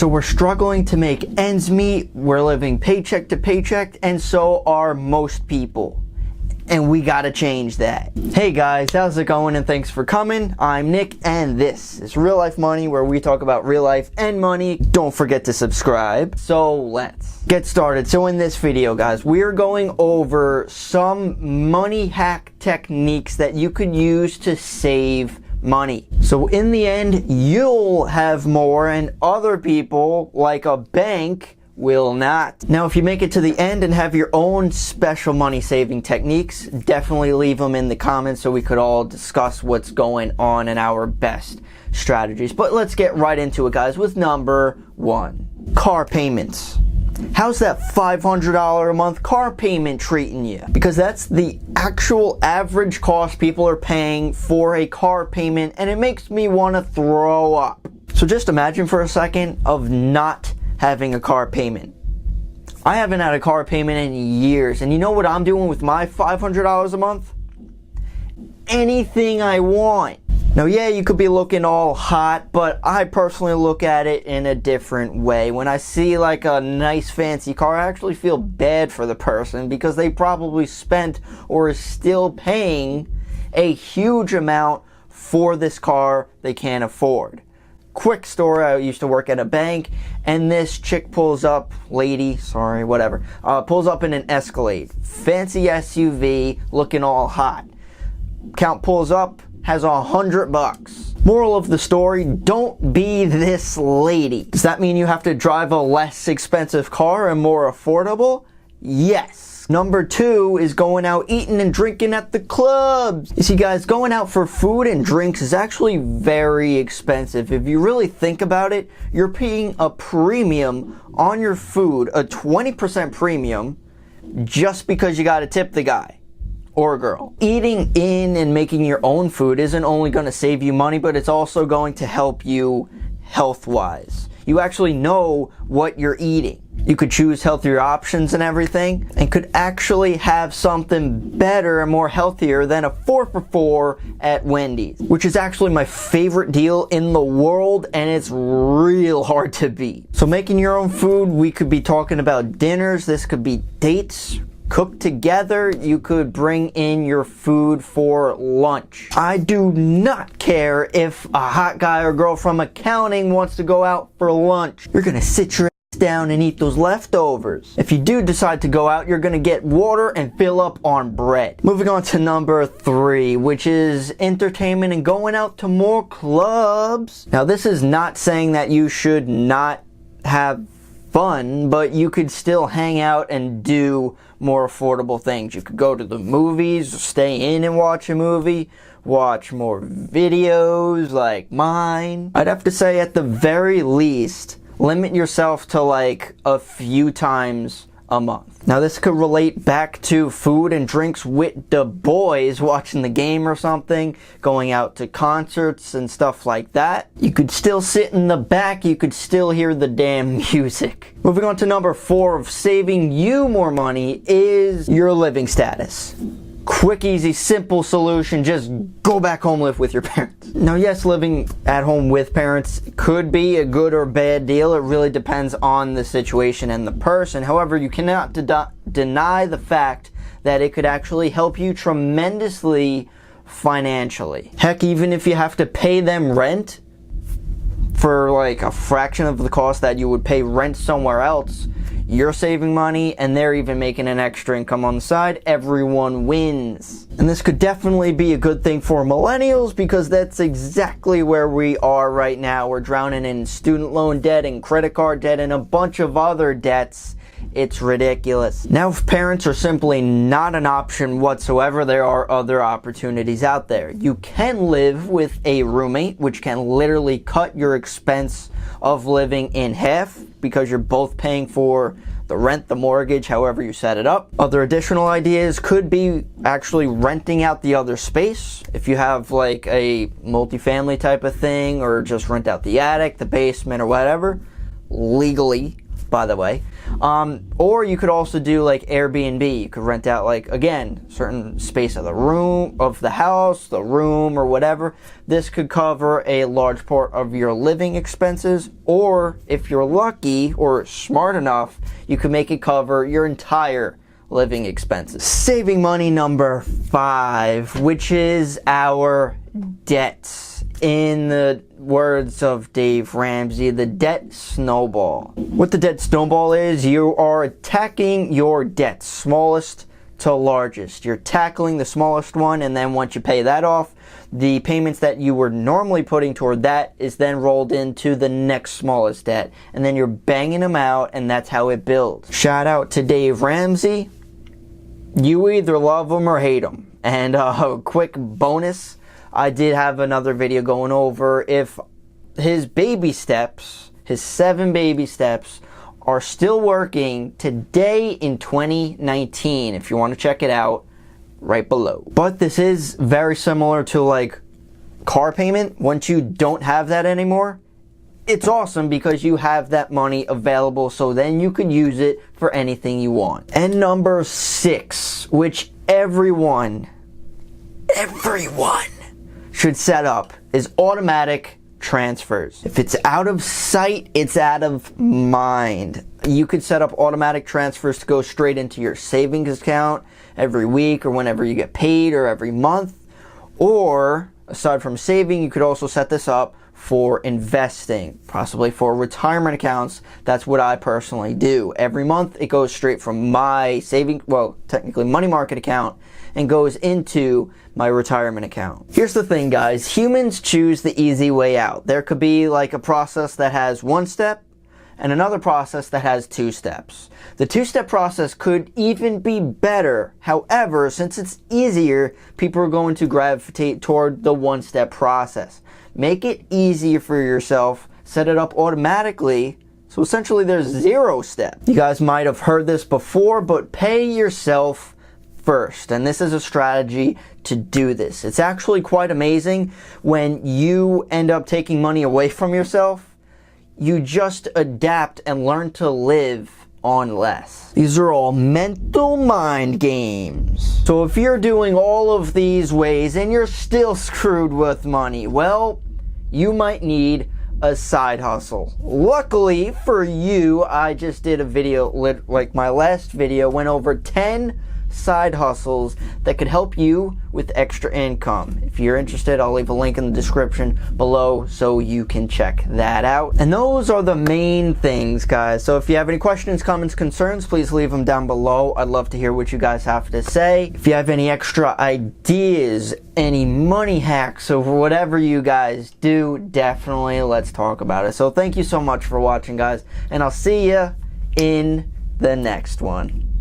So we're struggling to make ends meet, we're living paycheck to paycheck, and so are most people. And we gotta change that. Hey guys, how's it going, and thanks for coming. I'm Nick, and this is Real Life Money, where we talk about real life and money. Don't forget to subscribe. So let's get started. So in this video, guys, we're going over some money hack techniques that you could use to save money. So in the end, you'll have more and other people, like a bank, will not. Now, if you make it to the end and have your own special money saving techniques, definitely leave them in the comments so we could all discuss what's going on and our best strategies. But let's get right into it, guys, with number one, car payments. How's that $500 a month car payment treating you? Because that's the actual average cost people are paying for a car payment, and it makes me want to throw up. So just imagine for a second of not having a car payment. I haven't had a car payment in years, and you know what I'm doing with my $500 a month? Anything I want. Now, yeah, you could be looking all hot, but I personally look at it in a different way. When I see like a nice fancy car, I actually feel bad for the person because they probably spent or is still paying a huge amount for this car they can't afford. Quick story, I used to work at a bank, and this chick pulls up, pulls up in an Escalade. Fancy SUV, looking all hot. Count pulls up, has $100. Moral of the story, don't be this lady. Does that mean you have to drive a less expensive car and more affordable? Yes. Number two is going out eating and drinking at the clubs. You see, guys, going out for food and drinks is actually very expensive. If you really think about it, you're paying a premium on your food, a 20% premium, just because you gotta tip the guy or girl. Eating in and making your own food isn't only gonna save you money, but it's also going to help you health-wise. You actually know what you're eating. You could choose healthier options and everything, and could actually have something better and more healthier than a 4 for $4 at Wendy's, which is actually my favorite deal in the world, and it's real hard to beat. So making your own food, we could be talking about dinners, this could be dates, cooked together. You could bring in your food for lunch. I do not care if a hot guy or girl from accounting wants to go out for lunch. You're gonna sit your ass down and eat those leftovers. If you do decide to go out, you're gonna get water and fill up on bread. Moving on to number three, which is entertainment and going out to more clubs. Now, this is not saying that you should not have fun, but you could still hang out and do more affordable things. You could go to the movies, stay in and watch a movie, watch more videos like mine. I'd have to say, at the very least, limit yourself to like a few times a month. Now, this could relate back to food and drinks with the boys, watching the game or something, going out to concerts and stuff like that. You could still sit in the back, you could still hear the damn music. Moving on to number four of saving you more money is your living status. Quick, easy, simple solution, just go back home, live with your parents. Now, yes, living at home with parents could be a good or bad deal. It really depends on the situation and the person. However, you cannot deny the fact that it could actually help you tremendously financially. Heck, even if you have to pay them rent for like a fraction of the cost that you would pay rent somewhere else, you're saving money and they're even making an extra income on the side. Everyone wins. And this could definitely be a good thing for millennials, because that's exactly where we are right now. We're drowning in student loan debt and credit card debt and a bunch of other debts. It's ridiculous. Now, if parents are simply not an option whatsoever, there are other opportunities out there. You can live with a roommate, which can literally cut your expense of living in half, because you're both paying for the rent, the mortgage, however you set it up. Other additional ideas could be actually renting out the other space. If you have like a multifamily type of thing, or just rent out the attic, the basement, or whatever, legally. by the way. Or you could also do like Airbnb. You could rent out, like, again, certain space of the room, of the house, the room, or whatever. This could cover a large part of your living expenses, or if you're lucky or smart enough, you could make it cover your entire living expenses. Saving money number 5, which is our debts. In the words of Dave Ramsey, the debt snowball. What the debt snowball is, you are attacking your debts, smallest to largest. You're tackling the smallest one, and then once you pay that off, the payments that you were normally putting toward that is then rolled into the next smallest debt, and then you're banging them out, and that's how it builds. Shout out to Dave Ramsey. You either love him or hate him. And a quick bonus, I did have another video going over if his baby steps, his 7 baby steps, are still working today in 2019. If you want to check it out, right below. But this is very similar to like car payment. Once you don't have that anymore, it's awesome because you have that money available, so then you could use it for anything you want. And number 6, which everyone should set up, is automatic transfers. If it's out of sight, it's out of mind. You could set up automatic transfers to go straight into your savings account every week or whenever you get paid or every month. Or, aside from saving, you could also set this up for investing, possibly for retirement accounts. That's what I personally do. Every month it goes straight from my saving, well, technically money market account, and goes into my retirement account. Here's the thing, guys. Humans choose the easy way out. There could be like a process that has 1 step and another process that has 2 steps. The 2-step process could even be better. However, since it's easier, people are going to gravitate toward the 1-step process. Make it easier for yourself. Set it up automatically. So essentially there's 0 steps. You guys might have heard this before, but pay yourself first. And this is a strategy to do this. It's actually quite amazing when you end up taking money away from yourself. You just adapt and learn to live on less. These are all mental mind games. So if you're doing all of these ways and you're still screwed with money, well, you might need a side hustle. Luckily for you, I just did a video, like my last video, went over 10 side hustles that could help you with extra income. If you're interested, I'll leave a link in the description below so you can check that out. And those are the main things, guys. So if you have any questions, comments, concerns, please leave them down below. I'd love to hear what you guys have to say. If you have any extra ideas, any money hacks, or whatever you guys do, definitely let's talk about it. So thank you so much for watching, guys, and I'll see you in the next one.